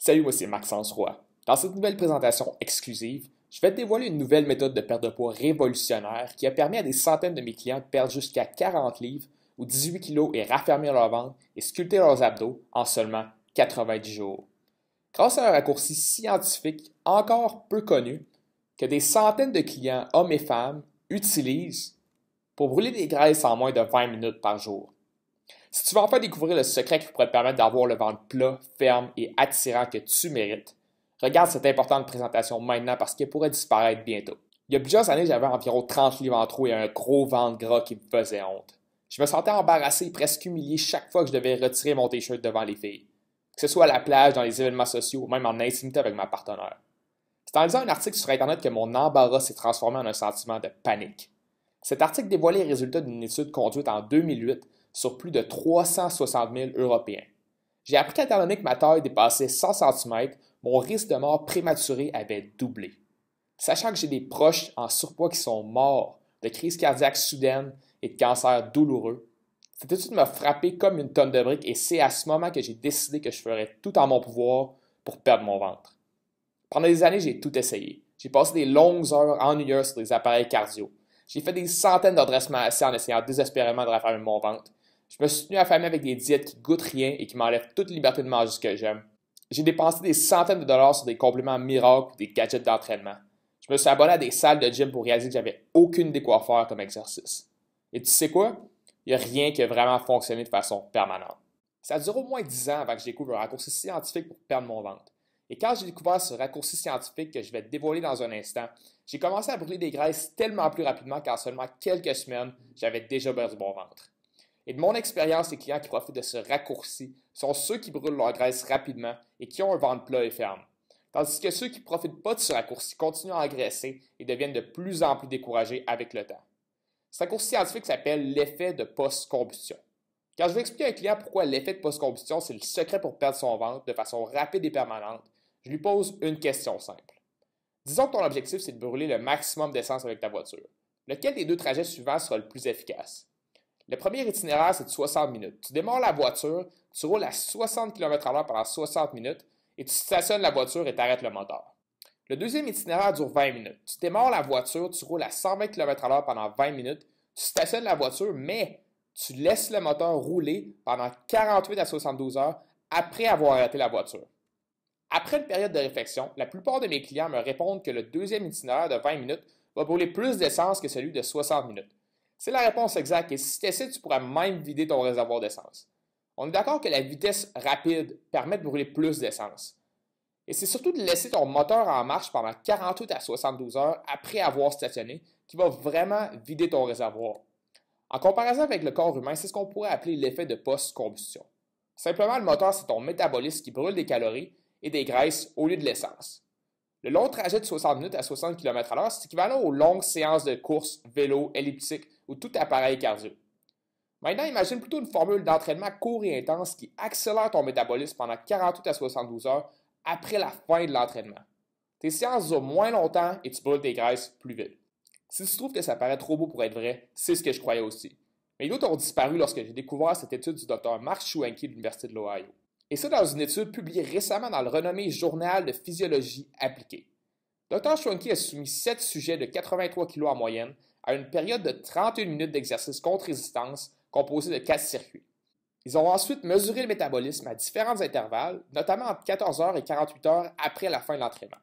Salut, moi c'est Maxence Roy. Dans cette nouvelle présentation exclusive, je vais te dévoiler une nouvelle méthode de perte de poids révolutionnaire qui a permis à des centaines de mes clients de perdre jusqu'à 40 livres ou 18 kilos et raffermir leur ventre et sculpter leurs abdos en seulement 90 jours. Grâce à un raccourci scientifique encore peu connu que des centaines de clients, hommes et femmes, utilisent pour brûler des graisses en moins de 20 minutes par jour. Si tu veux enfin découvrir le secret qui pourrait te permettre d'avoir le ventre plat, ferme et attirant que tu mérites, regarde cette importante présentation maintenant parce qu'elle pourrait disparaître bientôt. Il y a plusieurs années, j'avais environ 30 livres en trop et un gros ventre gras qui me faisait honte. Je me sentais embarrassé et presque humilié chaque fois que je devais retirer mon t-shirt devant les filles. Que ce soit à la plage, dans les événements sociaux ou même en intimité avec ma partenaire. C'est en lisant un article sur Internet que mon embarras s'est transformé en un sentiment de panique. Cet article dévoilait les résultats d'une étude conduite en 2008 sur plus de 360 000 Européens. J'ai appris qu'étant donné que ma taille dépassait 100 cm, mon risque de mort prématuré avait doublé. Sachant que j'ai des proches en surpoids qui sont morts de crises cardiaques soudaines et de cancers douloureux, cette étude m'a frappé comme une tonne de briques et c'est à ce moment que j'ai décidé que je ferais tout en mon pouvoir pour perdre mon ventre. Pendant des années, j'ai tout essayé. J'ai passé des longues heures ennuyeuses sur des appareils cardio. J'ai fait des centaines d'endressements assis en essayant désespérément de raffermir mon ventre. Je me suis tenu affamé avec des diètes qui goûtent rien et qui m'enlèvent toute liberté de manger ce que j'aime. J'ai dépensé des centaines de dollars sur des compléments miracles ou des gadgets d'entraînement. Je me suis abonné à des salles de gym pour réaliser que j'avais aucune idée quoi faire comme exercice. Et tu sais quoi? Il n'y a rien qui a vraiment fonctionné de façon permanente. Ça a duré au moins 10 ans avant que je découvre un raccourci scientifique pour perdre mon ventre. Et quand j'ai découvert ce raccourci scientifique que je vais te dévoiler dans un instant, j'ai commencé à brûler des graisses tellement plus rapidement qu'en seulement quelques semaines, j'avais déjà perdu mon ventre. Et de mon expérience, les clients qui profitent de ce raccourci sont ceux qui brûlent leur graisse rapidement et qui ont un ventre plat et ferme. Tandis que ceux qui ne profitent pas de ce raccourci continuent à engraisser et deviennent de plus en plus découragés avec le temps. Ce raccourci scientifique s'appelle l'effet de post-combustion. Quand je vais expliquer à un client pourquoi l'effet de post-combustion, c'est le secret pour perdre son ventre de façon rapide et permanente, je lui pose une question simple. Disons que ton objectif, c'est de brûler le maximum d'essence avec ta voiture. Lequel des deux trajets suivants sera le plus efficace? Le premier itinéraire, c'est de 60 minutes. Tu démarres la voiture, tu roules à 60 km/h pendant 60 minutes et tu stationnes la voiture et tu arrêtes le moteur. Le deuxième itinéraire dure 20 minutes. Tu démarres la voiture, tu roules à 120 km/h pendant 20 minutes, tu stationnes la voiture, mais tu laisses le moteur rouler pendant 48 à 72 heures après avoir arrêté la voiture. Après une période de réflexion, la plupart de mes clients me répondent que le deuxième itinéraire de 20 minutes va brûler plus d'essence que celui de 60 minutes. C'est la réponse exacte et si tu essaies, tu pourras même vider ton réservoir d'essence. On est d'accord que la vitesse rapide permet de brûler plus d'essence. Et c'est surtout de laisser ton moteur en marche pendant 48 à 72 heures après avoir stationné qui va vraiment vider ton réservoir. En comparaison avec le corps humain, c'est ce qu'on pourrait appeler l'effet de post-combustion. Simplement, le moteur, c'est ton métabolisme qui brûle des calories et des graisses au lieu de l'essence. Le long trajet de 60 minutes à 60 km/h, c'est équivalent aux longues séances de course, vélo, elliptique ou tout appareil cardio. Maintenant, imagine plutôt une formule d'entraînement court et intense qui accélère ton métabolisme pendant 48 à 72 heures après la fin de l'entraînement. Tes séances durent moins longtemps et tu brûles tes graisses plus vite. Si tu trouves que ça paraît trop beau pour être vrai, c'est ce que je croyais aussi. Mais d'autres ont disparu lorsque j'ai découvert cette étude du Dr. Mark Schwenke de l'Université de l'Ohio. Et ça dans une étude publiée récemment dans le renommé Journal de physiologie appliquée. Dr. Schwenke a soumis 7 sujets de 83 kg en moyenne à une période de 31 minutes d'exercice contre résistance composée de 4 circuits. Ils ont ensuite mesuré le métabolisme à différents intervalles, notamment entre 14 heures et 48 heures après la fin de l'entraînement.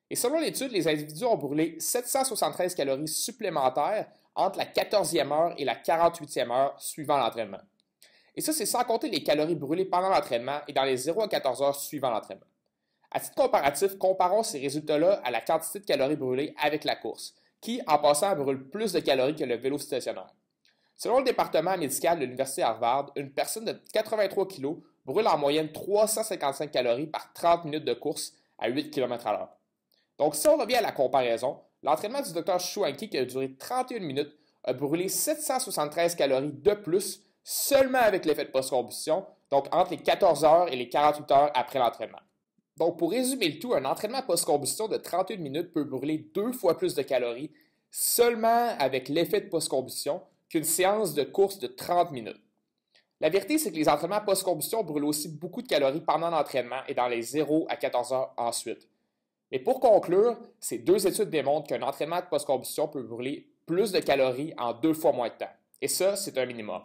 Et selon l'étude, les individus ont brûlé 773 calories supplémentaires entre la 14e heure et la 48e heure suivant l'entraînement. Et ça, c'est sans compter les calories brûlées pendant l'entraînement et dans les 0 à 14 heures suivant l'entraînement. À titre comparatif, comparons ces résultats-là à la quantité de calories brûlées avec la course, qui, en passant, brûle plus de calories que le vélo stationnaire. Selon le département médical de l'Université Harvard, une personne de 83 kg brûle en moyenne 355 calories par 30 minutes de course à 8 km/h. Donc, si on revient à la comparaison, l'entraînement du Dr. Schwenke, qui a duré 31 minutes, a brûlé 773 calories de plus seulement avec l'effet de post-combustion, donc entre les 14 heures et les 48 heures après l'entraînement. Donc, pour résumer le tout, un entraînement post-combustion de 31 minutes peut brûler 2 fois plus de calories seulement avec l'effet de post-combustion qu'une séance de course de 30 minutes. La vérité, c'est que les entraînements post-combustion brûlent aussi beaucoup de calories pendant l'entraînement et dans les 0 à 14 heures ensuite. Mais pour conclure, ces deux études démontrent qu'un entraînement de post-combustion peut brûler plus de calories en 2 fois moins de temps. Et ça, c'est un minimum.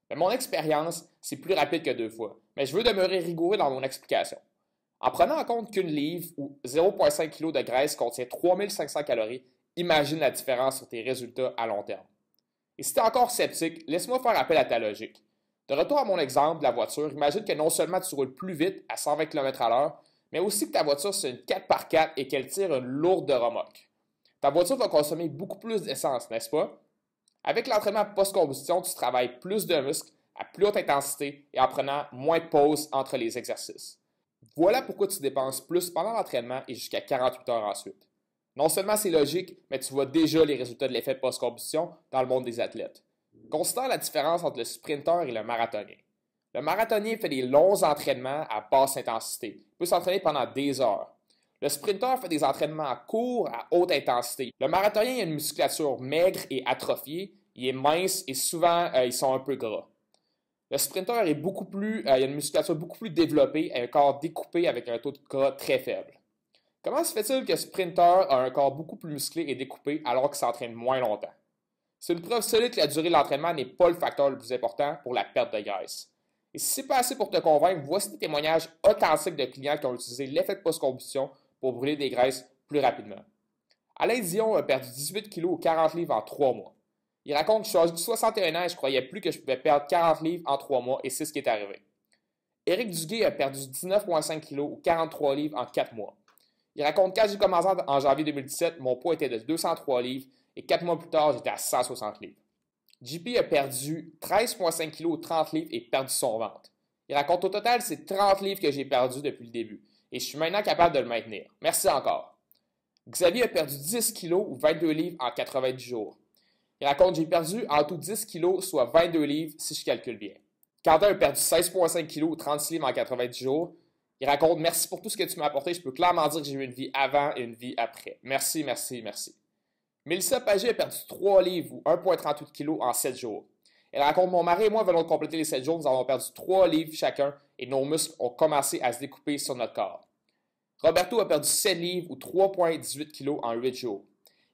Mais mon expérience, c'est plus rapide que 2 fois. Mais je veux demeurer rigoureux dans mon explication. En prenant en compte qu'une livre ou 0,5 kg de graisse contient 3500 calories, imagine la différence sur tes résultats à long terme. Et si tu es encore sceptique, laisse-moi faire appel à ta logique. De retour à mon exemple de la voiture, imagine que non seulement tu roules plus vite à 120 km/h, mais aussi que ta voiture c'est une 4x4 et qu'elle tire une lourde remorque. Ta voiture va consommer beaucoup plus d'essence, n'est-ce pas? Avec l'entraînement post-combustion, tu travailles plus de muscles à plus haute intensité et en prenant moins de pauses entre les exercices. Voilà pourquoi tu dépenses plus pendant l'entraînement et jusqu'à 48 heures ensuite. Non seulement c'est logique, mais tu vois déjà les résultats de l'effet post-combustion dans le monde des athlètes. Considère la différence entre le sprinter et le marathonien. Le marathonien fait des longs entraînements à basse intensité. Il peut s'entraîner pendant des heures. Le sprinter fait des entraînements courts à haute intensité. Le marathonien a une musculature maigre et atrophiée. Il est mince et souvent, ils sont un peu gras. Le sprinter est il a une musculature beaucoup plus développée et un corps découpé avec un taux de gras très faible. Comment se fait-il que le sprinter a un corps beaucoup plus musclé et découpé alors qu'il s'entraîne moins longtemps? C'est une preuve solide que la durée de l'entraînement n'est pas le facteur le plus important pour la perte de graisse. Et si c'est pas assez pour te convaincre, voici des témoignages authentiques de clients qui ont utilisé l'effet de post-combustion pour brûler des graisses plus rapidement. Alain Dion a perdu 18 kg ou 40 livres en 3 mois. Il raconte: je suis 61 ans et je croyais plus que je pouvais perdre 40 livres en 3 mois et c'est ce qui est arrivé. Éric Duguay a perdu 19,5 kg ou 43 livres en 4 mois. Il raconte: quand j'ai commencé en janvier 2017, mon poids était de 203 livres et 4 mois plus tard, j'étais à 160 livres. JP a perdu 13,5 kg ou 30 livres et perdu son ventre. Il raconte: au total, c'est 30 livres que j'ai perdu depuis le début et je suis maintenant capable de le maintenir. Merci encore. Xavier a perdu 10 kg ou 22 livres en 90 jours. Il raconte: j'ai perdu en tout 10 kg, soit 22 livres si je calcule bien. Quentin a perdu 16,5 kg ou 36 livres en 90 jours. Il raconte: merci pour tout ce que tu m'as apporté. Je peux clairement dire que j'ai eu une vie avant et une vie après. Merci, merci, merci. Mélissa Pagé a perdu 3 livres ou 1,38 kg en 7 jours. Elle raconte: mon mari et moi venons de compléter les 7 jours. Nous avons perdu 3 livres chacun et nos muscles ont commencé à se découper sur notre corps. Roberto a perdu 7 livres ou 3,18 kg en 8 jours.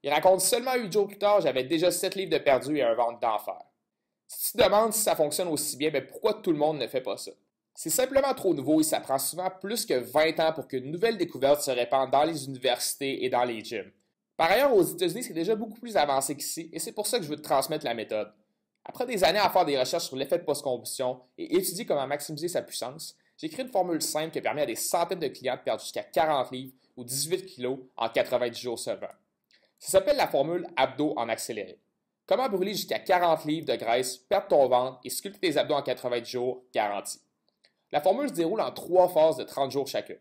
Il raconte: seulement 8 jours plus tard, j'avais déjà 7 livres de perdu et un ventre d'enfer. Si tu te demandes si ça fonctionne aussi bien, mais pourquoi tout le monde ne fait pas ça? C'est simplement trop nouveau et ça prend souvent plus que 20 ans pour qu'une nouvelle découverte se répande dans les universités et dans les gyms. Par ailleurs, aux États-Unis, c'est déjà beaucoup plus avancé qu'ici et c'est pour ça que je veux te transmettre la méthode. Après des années à faire des recherches sur l'effet de post-combustion et étudier comment maximiser sa puissance, j'ai créé une formule simple qui permet à des centaines de clients de perdre jusqu'à 40 livres ou 18 kg en 90 jours seulement. Ça s'appelle la formule abdos en accéléré. Comment brûler jusqu'à 40 livres de graisse, perdre ton ventre et sculpter tes abdos en 90 jours garantis. La formule se déroule en 3 phases de 30 jours chacune.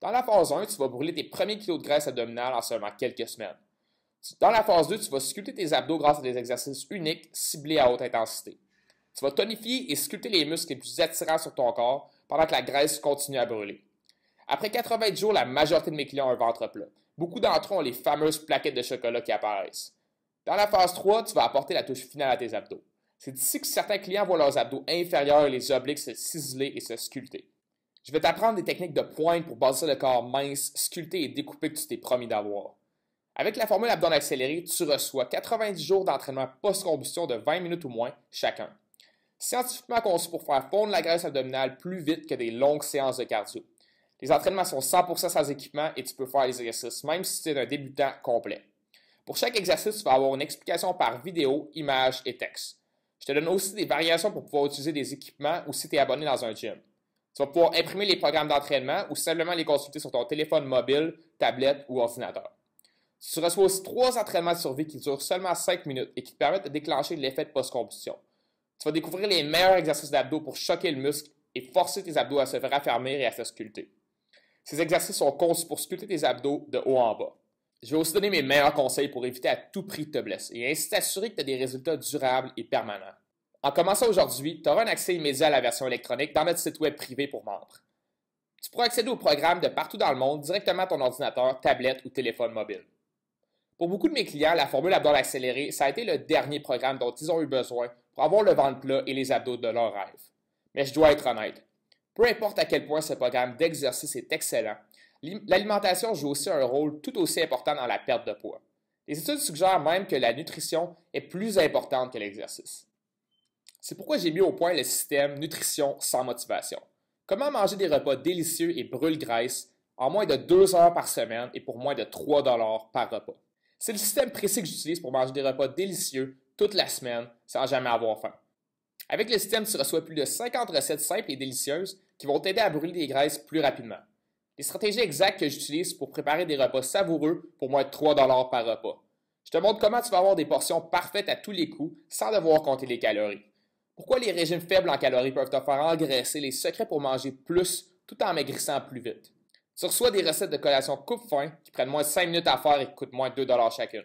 Dans la phase 1, tu vas brûler tes premiers kilos de graisse abdominale en seulement quelques semaines. Dans la phase 2, tu vas sculpter tes abdos grâce à des exercices uniques ciblés à haute intensité. Tu vas tonifier et sculpter les muscles les plus attirants sur ton corps pendant que la graisse continue à brûler. Après 80 jours, la majorité de mes clients ont un ventre plat. Beaucoup d'entre eux ont les fameuses plaquettes de chocolat qui apparaissent. Dans la phase 3, tu vas apporter la touche finale à tes abdos. C'est ici que certains clients voient leurs abdos inférieurs et les obliques se ciseler et se sculpter. Je vais t'apprendre des techniques de pointe pour bâtir le corps mince, sculpté et découpé que tu t'es promis d'avoir. Avec la formule abdos accélérée, tu reçois 90 jours d'entraînement post-combustion de 20 minutes ou moins chacun. Scientifiquement conçu pour faire fondre la graisse abdominale plus vite que des longues séances de cardio. Les entraînements sont 100% sans équipement et tu peux faire les exercices même si tu es un débutant complet. Pour chaque exercice, tu vas avoir une explication par vidéo, image et texte. Je te donne aussi des variations pour pouvoir utiliser des équipements ou si tu es abonné dans un gym. Tu vas pouvoir imprimer les programmes d'entraînement ou simplement les consulter sur ton téléphone mobile, tablette ou ordinateur. Tu reçois aussi 3 entraînements de survie qui durent seulement 5 minutes et qui te permettent de déclencher l'effet de post-combustion. Tu vas découvrir les meilleurs exercices d'abdos pour choquer le muscle et forcer tes abdos à se raffermir et à se sculpter. Ces exercices sont conçus pour sculpter tes abdos de haut en bas. Je vais aussi donner mes meilleurs conseils pour éviter à tout prix de te blesser et ainsi t'assurer que tu as des résultats durables et permanents. En commençant aujourd'hui, tu auras un accès immédiat à la version électronique dans notre site web privé pour membres. Tu pourras accéder au programme de partout dans le monde directement à ton ordinateur, tablette ou téléphone mobile. Pour beaucoup de mes clients, la formule abdos accélérée, ça a été le dernier programme dont ils ont eu besoin pour avoir le ventre plat et les abdos de leur rêve. Mais je dois être honnête. Peu importe à quel point ce programme d'exercice est excellent, l'alimentation joue aussi un rôle tout aussi important dans la perte de poids. Les études suggèrent même que la nutrition est plus importante que l'exercice. C'est pourquoi j'ai mis au point le système Nutrition sans motivation. Comment manger des repas délicieux et brûle-graisse en moins de 2 heures par semaine et pour moins de 3 par repas. C'est le système précis que j'utilise pour manger des repas délicieux toute la semaine sans jamais avoir faim. Avec le système, tu reçois plus de 50 recettes simples et délicieuses qui vont t'aider à brûler des graisses plus rapidement. Les stratégies exactes que j'utilise pour préparer des repas savoureux pour moins de 3 par repas. Je te montre comment tu vas avoir des portions parfaites à tous les coups sans devoir compter les calories. Pourquoi les régimes faibles en calories peuvent te faire engraisser, les secrets pour manger plus tout en maigrissant plus vite. Tu reçois des recettes de collation coupe-faim qui prennent moins de 5 minutes à faire et qui coûtent moins de 2 chacune.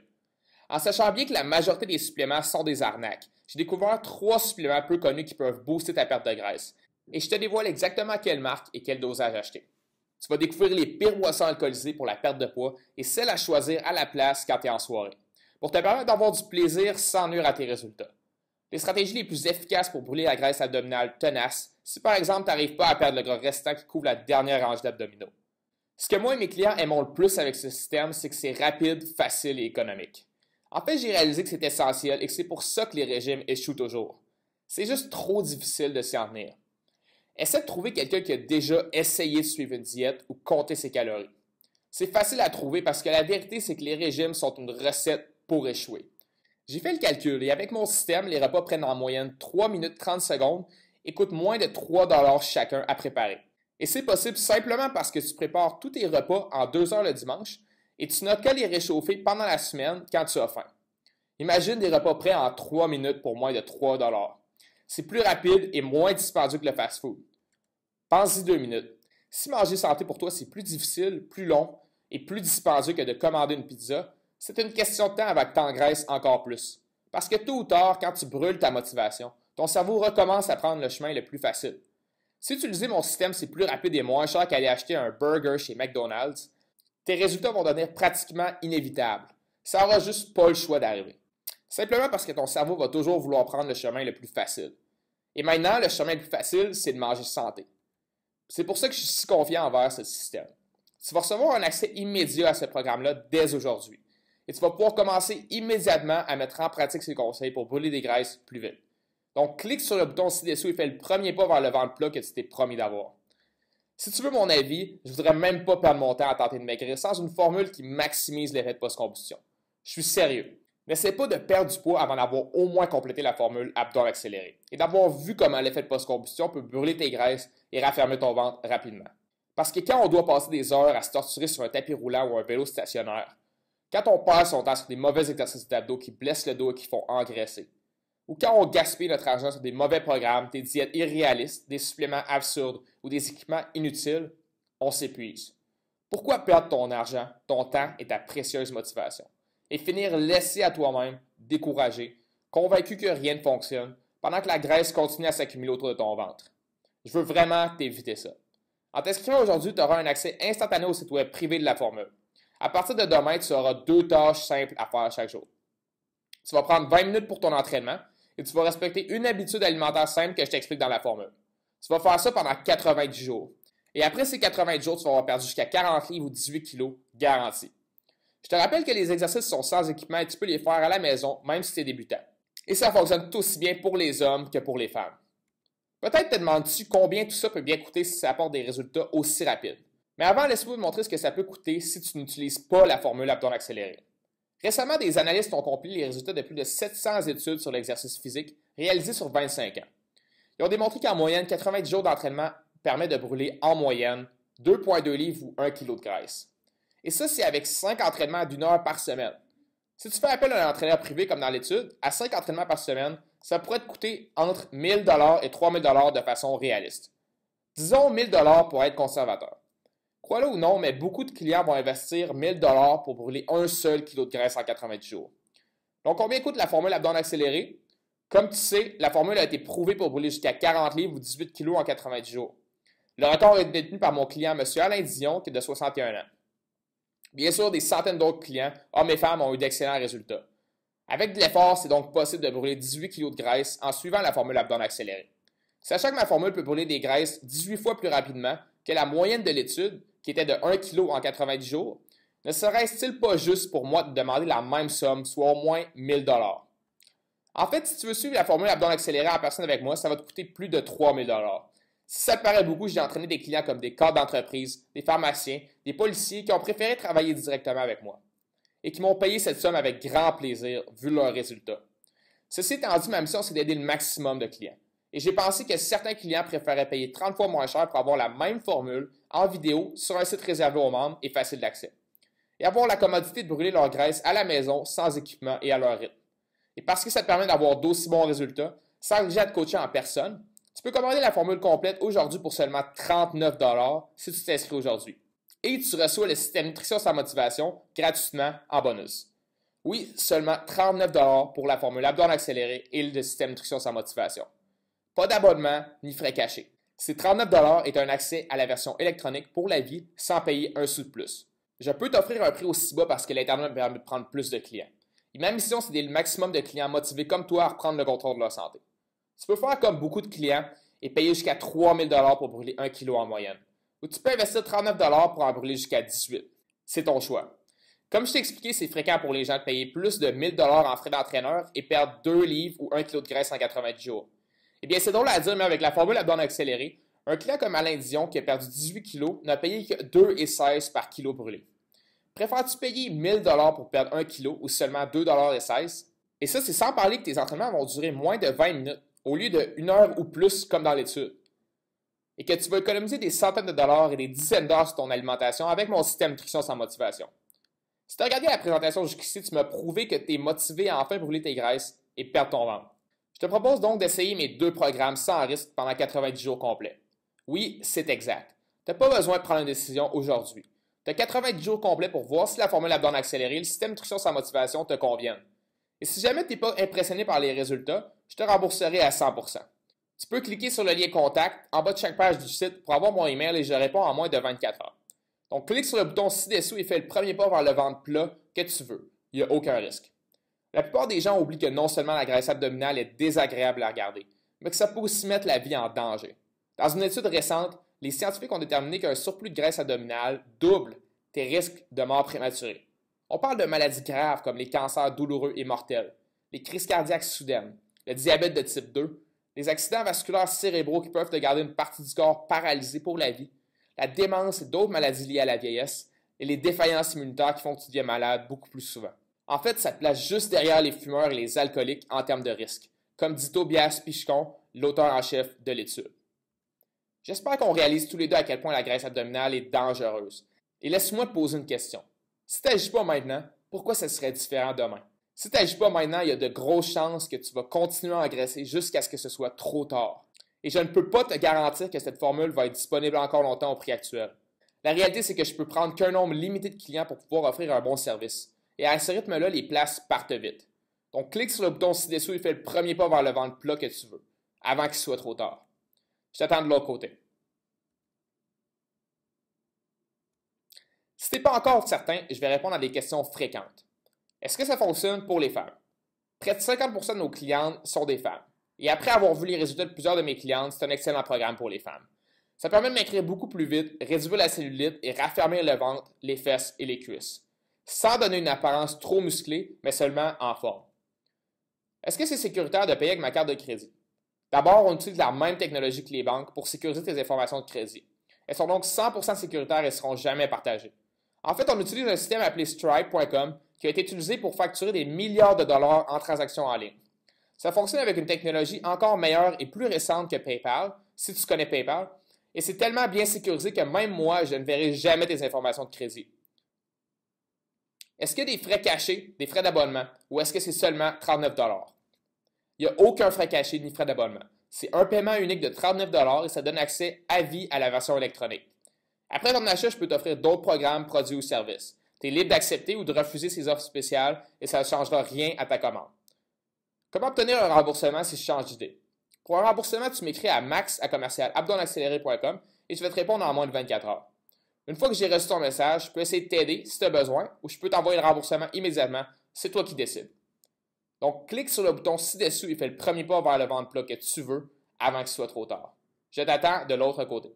En sachant bien que la majorité des suppléments sont des arnaques, j'ai découvert 3 suppléments peu connus qui peuvent booster ta perte de graisse. Et je te dévoile exactement quelle marque et quel dosage acheter. Tu vas découvrir les pires boissons alcoolisées pour la perte de poids et celles à choisir à la place quand tu es en soirée, pour te permettre d'avoir du plaisir sans nuire à tes résultats. Les stratégies les plus efficaces pour brûler la graisse abdominale tenace, si par exemple tu n'arrives pas à perdre le gras restant qui couvre la dernière rangée d'abdominaux. Ce que moi et mes clients aiment le plus avec ce système, c'est que c'est rapide, facile et économique. En fait, j'ai réalisé que c'est essentiel et que c'est pour ça que les régimes échouent toujours. C'est juste trop difficile de s'y en tenir. Essaie de trouver quelqu'un qui a déjà essayé de suivre une diète ou compter ses calories. C'est facile à trouver parce que la vérité, c'est que les régimes sont une recette pour échouer. J'ai fait le calcul et avec mon système, les repas prennent en moyenne 3 minutes 30 secondes et coûtent moins de 3 chacun à préparer. Et c'est possible simplement parce que tu prépares tous tes repas en 2 heures le dimanche et tu n'as qu'à les réchauffer pendant la semaine quand tu as faim. Imagine des repas prêts en 3 minutes pour moins de 3 $. C'est plus rapide et moins dispendieux que le fast-food. Pense-y 2 minutes. Si manger santé pour toi c'est plus difficile, plus long et plus dispendieux que de commander une pizza, c'est une question de temps avant que tu engraisses encore plus. Parce que tôt ou tard, quand tu brûles ta motivation, ton cerveau recommence à prendre le chemin le plus facile. Si utiliser mon système, c'est plus rapide et moins cher qu'aller acheter un burger chez McDonald's, tes résultats vont devenir pratiquement inévitables. Ça n'aura juste pas le choix d'arriver. Simplement parce que ton cerveau va toujours vouloir prendre le chemin le plus facile. Et maintenant, le chemin le plus facile, c'est de manger santé. C'est pour ça que je suis si confiant envers ce système. Tu vas recevoir un accès immédiat à ce programme-là dès aujourd'hui. Et tu vas pouvoir commencer immédiatement à mettre en pratique ces conseils pour brûler des graisses plus vite. Donc, clique sur le bouton ci-dessous et fais le premier pas vers le ventre plat que tu t'es promis d'avoir. Si tu veux mon avis, je ne voudrais même pas perdre mon temps à tenter de maigrir sans une formule qui maximise l'effet de post-combustion. Je suis sérieux. N'essaie pas de perdre du poids avant d'avoir au moins complété la formule abdomen accéléré et d'avoir vu comment l'effet de post-combustion peut brûler tes graisses et raffermir ton ventre rapidement. Parce que quand on doit passer des heures à se torturer sur un tapis roulant ou un vélo stationnaire, quand on perd son temps sur des mauvais exercices d'abdos qui blessent le dos et qui font engraisser, ou quand on gaspille notre argent sur des mauvais programmes, des diètes irréalistes, des suppléments absurdes ou des équipements inutiles, on s'épuise. Pourquoi perdre ton argent, ton temps et ta précieuse motivation? Et finir laissé à toi-même, découragé, convaincu que rien ne fonctionne, pendant que la graisse continue à s'accumuler autour de ton ventre. Je veux vraiment t'éviter ça. En t'inscrivant aujourd'hui, tu auras un accès instantané au site web privé de la formule. À partir de demain, tu auras 2 tâches simples à faire chaque jour. Tu vas prendre 20 minutes pour ton entraînement et tu vas respecter une habitude alimentaire simple que je t'explique dans la formule. Tu vas faire ça pendant 90 jours. Et après ces 90 jours, tu vas avoir perdu jusqu'à 40 livres ou 18 kilos, garanti. Je te rappelle que les exercices sont sans équipement et tu peux les faire à la maison, même si tu es débutant. Et ça fonctionne tout aussi bien pour les hommes que pour les femmes. Peut-être te demandes-tu combien tout ça peut bien coûter si ça apporte des résultats aussi rapides. Mais avant, laisse-moi te montrer ce que ça peut coûter si tu n'utilises pas la formule abdomen accélérée. Récemment, des analystes ont compilé les résultats de plus de 700 études sur l'exercice physique réalisées sur 25 ans. Ils ont démontré qu'en moyenne, 90 jours d'entraînement permet de brûler en moyenne 2,2 livres ou 1 kg de graisse. Et ça, c'est avec 5 entraînements d'1 heure par semaine. Si tu fais appel à un entraîneur privé comme dans l'étude, à 5 entraînements par semaine, ça pourrait te coûter entre 1 000 $ et 3 000 $ de façon réaliste. Disons 1 000 $ pour être conservateur. Crois-le ou non, mais beaucoup de clients vont investir 1 000 $ pour brûler un seul kilo de graisse en 90 jours. Donc, combien coûte la formule abdomen accélérée? Comme tu sais, la formule a été prouvée pour brûler jusqu'à 40 livres ou 18 kilos en 90 jours. Le record est détenu par mon client, M. Alain Dion, qui est de 61 ans. Bien sûr, des centaines d'autres clients, hommes et femmes, ont eu d'excellents résultats. Avec de l'effort, c'est donc possible de brûler 18 kg de graisse en suivant la formule abdomen accélérée. Sachant que ma formule peut brûler des graisses 18 fois plus rapidement que la moyenne de l'étude, qui était de 1 kg en 90 jours, ne serait-il pas juste pour moi de demander la même somme, soit au moins 1000 $? En fait, si tu veux suivre la formule abdomen accélérée en personne avec moi, ça va te coûter plus de 3000 $. Si ça te paraît beaucoup, j'ai entraîné des clients comme des cadres d'entreprise, des pharmaciens, des policiers qui ont préféré travailler directement avec moi et qui m'ont payé cette somme avec grand plaisir vu leurs résultats. Ceci étant dit, ma mission, c'est d'aider le maximum de clients. Et j'ai pensé que certains clients préféraient payer 30 fois moins cher pour avoir la même formule en vidéo sur un site réservé aux membres et facile d'accès. Et avoir la commodité de brûler leur graisse à la maison sans équipement et à leur rythme. Et parce que ça te permet d'avoir d'aussi bons résultats, sans déjà te coacher en personne, tu peux commander la formule complète aujourd'hui pour seulement 39 $ si tu t'inscris aujourd'hui. Et tu reçois le système Nutrition sans motivation gratuitement en bonus. Oui, seulement 39 $ pour la formule abdomen accélérée et le système Nutrition sans motivation. Pas d'abonnement ni frais cachés. Ces 39 $ est un accès à la version électronique pour la vie sans payer un sou de plus. Je peux t'offrir un prix aussi bas parce que l'Internet me permet de prendre plus de clients. Et ma mission, c'est d'aider le maximum de clients motivés comme toi à reprendre le contrôle de leur santé. Tu peux faire comme beaucoup de clients et payer jusqu'à 3000 $ pour brûler 1 kg en moyenne. Ou tu peux investir 39 $ pour en brûler jusqu'à 18. C'est ton choix. Comme je t'ai expliqué, c'est fréquent pour les gens de payer plus de 1000 $ en frais d'entraîneur et perdre 2 livres ou 1 kg de graisse en 90 jours. Eh bien, c'est drôle à dire, mais avec la formule abdomen accélérée, un client comme Alain Dion qui a perdu 18 kg n'a payé que 2,16 $ par kilo brûlé. Préfères-tu payer 1000 $ pour perdre 1 kg ou seulement 2,16 $? Et ça, c'est sans parler que tes entraînements vont durer moins de 20 minutes au lieu de 1 heure ou plus comme dans l'étude. Et que tu vas économiser des centaines de dollars et des dizaines d'heures sur ton alimentation avec mon système Nutrition sans motivation. Si tu as regardé la présentation jusqu'ici, tu m'as prouvé que tu es motivé à enfin brûler tes graisses et perdre ton ventre. Je te propose donc d'essayer mes 2 programmes sans risque pendant 90 jours complets. Oui, c'est exact. Tu n'as pas besoin de prendre une décision aujourd'hui. Tu as 90 jours complets pour voir si la formule abdomen accélérée et le système Nutrition sans motivation te conviennent. Et si jamais tu n'es pas impressionné par les résultats, je te rembourserai à 100%. Tu peux cliquer sur le lien contact en bas de chaque page du site pour avoir mon email et je réponds en moins de 24 heures. Donc, clique sur le bouton ci-dessous et fais le premier pas vers le ventre plat que tu veux. Il n'y a aucun risque. La plupart des gens oublient que non seulement la graisse abdominale est désagréable à regarder, mais que ça peut aussi mettre la vie en danger. Dans une étude récente, les scientifiques ont déterminé qu'un surplus de graisse abdominale double tes risques de mort prématurée. On parle de maladies graves comme les cancers douloureux et mortels, les crises cardiaques soudaines, le diabète de type 2, les accidents vasculaires cérébraux qui peuvent te garder une partie du corps paralysée pour la vie, la démence et d'autres maladies liées à la vieillesse, et les défaillances immunitaires qui font que tu deviens malade beaucoup plus souvent. En fait, ça te place juste derrière les fumeurs et les alcooliques en termes de risque, comme dit Tobias Pichon, l'auteur en chef de l'étude. J'espère qu'on réalise tous les deux à quel point la graisse abdominale est dangereuse. Et laisse-moi te poser une question. Si tu n'agis pas maintenant, pourquoi ça serait différent demain? Si tu n'agis pas maintenant, il y a de grosses chances que tu vas continuer à engraisser jusqu'à ce que ce soit trop tard. Et je ne peux pas te garantir que cette formule va être disponible encore longtemps au prix actuel. La réalité, c'est que je peux prendre qu'un nombre limité de clients pour pouvoir offrir un bon service. Et à ce rythme-là, les places partent vite. Donc, clique sur le bouton ci-dessous et fais le premier pas vers le ventre plat que tu veux, avant qu'il soit trop tard. Je t'attends de l'autre côté. Si tu n'es pas encore certain, je vais répondre à des questions fréquentes. Est-ce que ça fonctionne pour les femmes? Près de 50% de nos clientes sont des femmes. Et après avoir vu les résultats de plusieurs de mes clientes, c'est un excellent programme pour les femmes. Ça permet de m'inclure beaucoup plus vite, réduire la cellulite et raffermir le ventre, les fesses et les cuisses, sans donner une apparence trop musclée, mais seulement en forme. Est-ce que c'est sécuritaire de payer avec ma carte de crédit? D'abord, on utilise la même technologie que les banques pour sécuriser tes informations de crédit. Elles sont donc 100% sécuritaires et ne seront jamais partagées. En fait, on utilise un système appelé Stripe.com qui a été utilisé pour facturer des milliards de dollars en transactions en ligne. Ça fonctionne avec une technologie encore meilleure et plus récente que PayPal, si tu connais PayPal, et c'est tellement bien sécurisé que même moi, je ne verrai jamais tes informations de crédit. Est-ce qu'il y a des frais cachés, des frais d'abonnement, ou est-ce que c'est seulement 39 $? Il n'y a aucun frais caché ni frais d'abonnement. C'est un paiement unique de 39 $ et ça donne accès à vie à la version électronique. Après ton achat, je peux t'offrir d'autres programmes, produits ou services. Tu es libre d'accepter ou de refuser ces offres spéciales et ça ne changera rien à ta commande. Comment obtenir un remboursement si je change d'idée? Pour un remboursement, tu m'écris à max@abdomenaccéléré.com et je vais te répondre en moins de 24 heures. Une fois que j'ai reçu ton message, je peux essayer de t'aider si tu as besoin ou je peux t'envoyer le remboursement immédiatement. C'est toi qui décides. Donc, clique sur le bouton ci-dessous et fais le premier pas vers le ventre plat que tu veux avant qu'il soit trop tard. Je t'attends de l'autre côté.